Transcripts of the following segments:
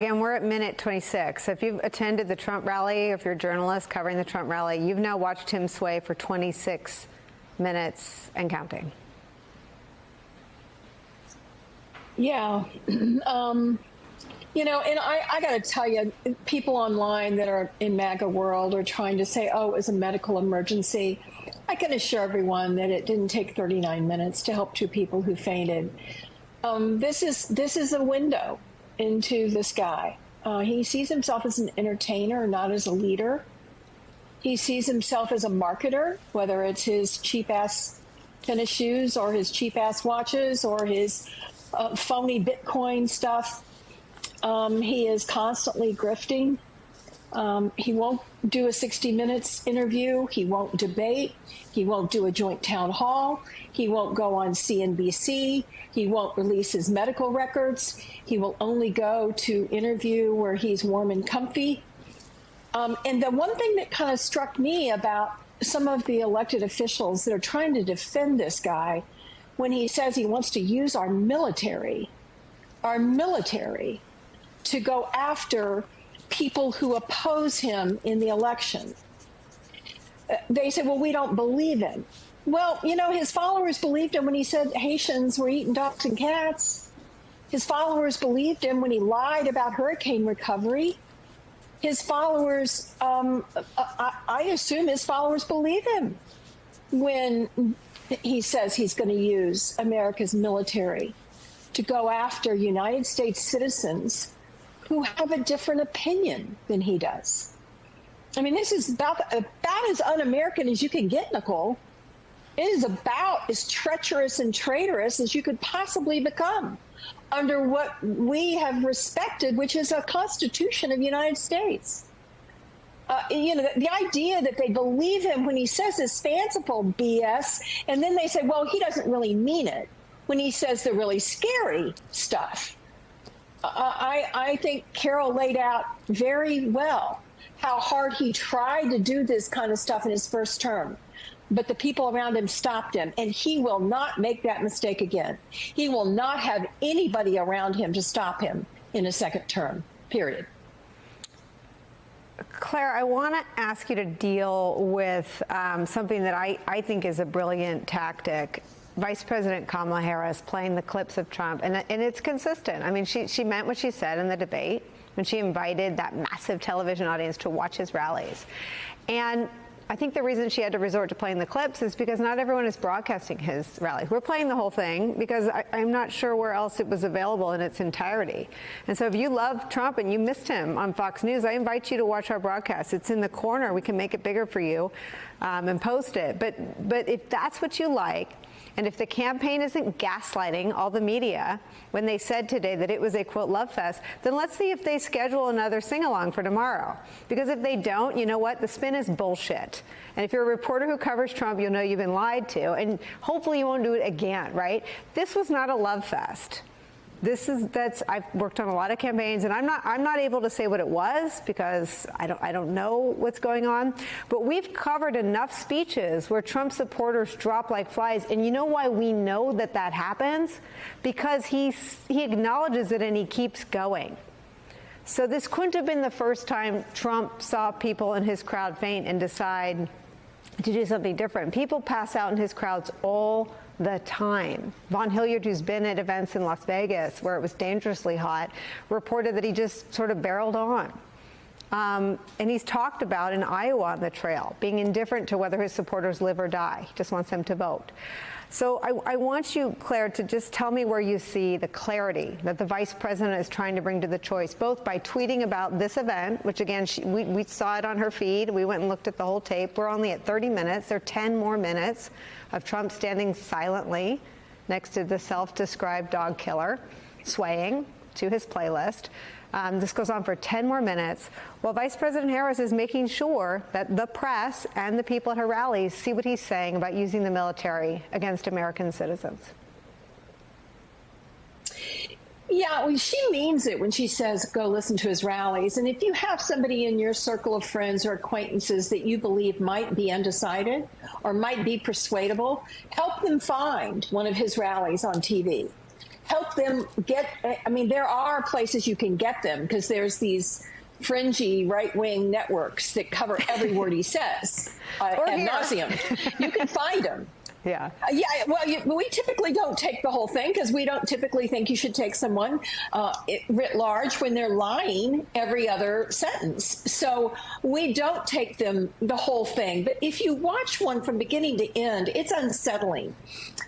Again, we're at minute 26. If you've attended the Trump rally, if you're a journalist covering the Trump rally, you've now watched him sway for 26 minutes and counting. Yeah. You know, and I got to tell you, people online that are in MAGA world are trying to say, oh, it was a medical emergency. I can assure everyone that it didn't take 39 minutes to help two people who fainted. This is a window into this guy. He sees himself as an entertainer, not as a leader. He sees himself as a marketer, whether it's his cheap-ass tennis shoes or his cheap-ass watches or his phony Bitcoin stuff. He is constantly grifting. He won't do a 60 Minutes interview. He won't debate. He won't do a joint town hall. He won't go on CNBC. He won't release his medical records. He will only go to interview where he's warm and comfy. And the one thing that kind of struck me about some of the elected officials that are trying to defend this guy, when he says he wants to use our military to go after people who oppose him in the election. They said, well, we don't believe him. Well, you know, his followers believed him when he said Haitians were eating dogs and cats. His followers believed him when he lied about hurricane recovery. His followers, I assume his followers believe him when he says he's going to use America's military to go after United States citizens who have a different opinion than he does. I mean, this is about as un-American as you can get, Nicole. It is about as treacherous and traitorous as you could possibly become under what we have respected, which is a Constitution of the United States. You know, the idea that they believe him when he says this fanciful BS, and then they say, well, he doesn't really mean it when he says the really scary stuff. I think Carol laid out very well how hard he tried to do this kind of stuff in his first term. But the people around him stopped him, and he will not make that mistake again. He will not have anybody around him to stop him in a second term, period. Claire, I want to ask you to deal with something that I think is a brilliant tactic. Vice President Kamala Harris playing the clips of Trump, and it's consistent. I mean, she meant what she said in the debate when she invited that massive television audience to watch his rallies. And I think the reason she had to resort to playing the clips is because not everyone is broadcasting his rallies. We're playing the whole thing because I'm not sure where else it was available in its entirety. And so if you love Trump and you missed him on Fox News, I invite you to watch our broadcast. It's in the corner. We can make it bigger for you and post it. But if that's what you like, and if the campaign isn't gaslighting all the media when they said today that it was a, quote, love fest, then let's see if they schedule another sing-along for tomorrow. Because if they don't, you know what? The spin is bullshit. And if you're a reporter who covers Trump, you'll know you've been lied to. And hopefully you won't do it again, right? This was not a love fest. I've worked on a lot of campaigns, and I'm not able to say what it was because I don't know what's going on. But we've covered enough speeches where Trump supporters drop like flies, and you know why we know that happens? Because he acknowledges it and he keeps going. So this couldn't have been the first time Trump saw people in his crowd faint and decide to do something different. People pass out in his crowds all the time. Von Hilliard, who's been at events in Las Vegas where it was dangerously hot, reported that he just sort of barreled on. And he's talked about in Iowa on the trail, being indifferent to whether his supporters live or die. He just wants them to vote. So I want you, Claire, to just tell me where you see the clarity that the vice president is trying to bring to the choice, both by tweeting about this event, which, again, we saw it on her feed. We went and looked at the whole tape. We're only at 30 minutes. There are 10 more minutes of Trump standing silently next to the self-described dog killer, swaying to his playlist. This goes on for 10 more minutes, while Vice President Harris is making sure that the press and the people at her rallies see what he's saying about using the military against American citizens. Yeah, well, she means it when she says go listen to his rallies. And if you have somebody in your circle of friends or acquaintances that you believe might be undecided or might be persuadable, help them find one of his rallies on TV. help them get, I mean, there are places you can get them because there's these fringy right-wing networks that cover every word he says ad nauseum. You can find them. Yeah. Yeah. Well, we typically don't take the whole thing because we don't typically think you should take someone writ large when they're lying every other sentence. So we don't take them the whole thing. But if you watch one from beginning to end, it's unsettling.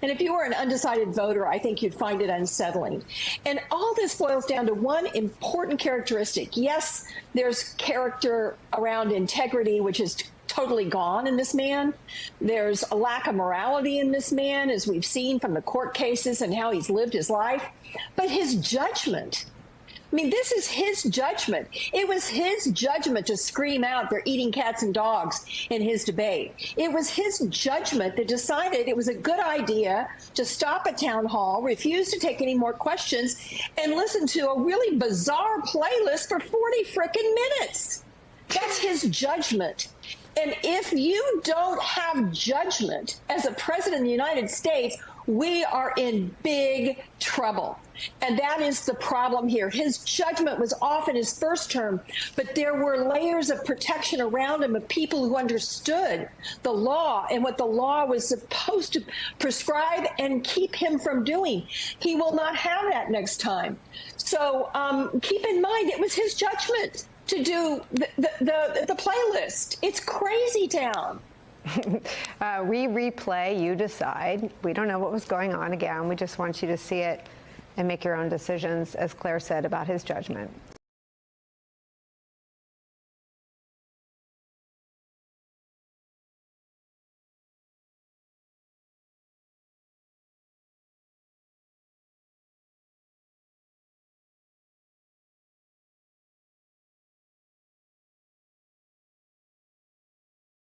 And if you were an undecided voter, I think you'd find it unsettling. And all this boils down to one important characteristic. Yes, there's character around integrity, which is totally gone in this man. There's a lack of morality in this man, as we've seen from the court cases and how he's lived his life. But his judgment, I mean, this is his judgment. It was his judgment to scream out, "They're eating cats and dogs," in his debate. It was his judgment that decided it was a good idea to stop at town hall, refuse to take any more questions, and listen to a really bizarre playlist for 40 frickin' minutes. That's his judgment. And if you don't have judgment as a president of the United States, we are in big trouble. And that is the problem here. His judgment was off in his first term, but there were layers of protection around him of people who understood the law and what the law was supposed to prescribe and keep him from doing. He will not have that next time. So keep in mind, it was his judgment to do the playlist. It's crazy town. We replay, you decide. We don't know what was going on again. We just want you to see it and make your own decisions, as Claire said, about his judgment.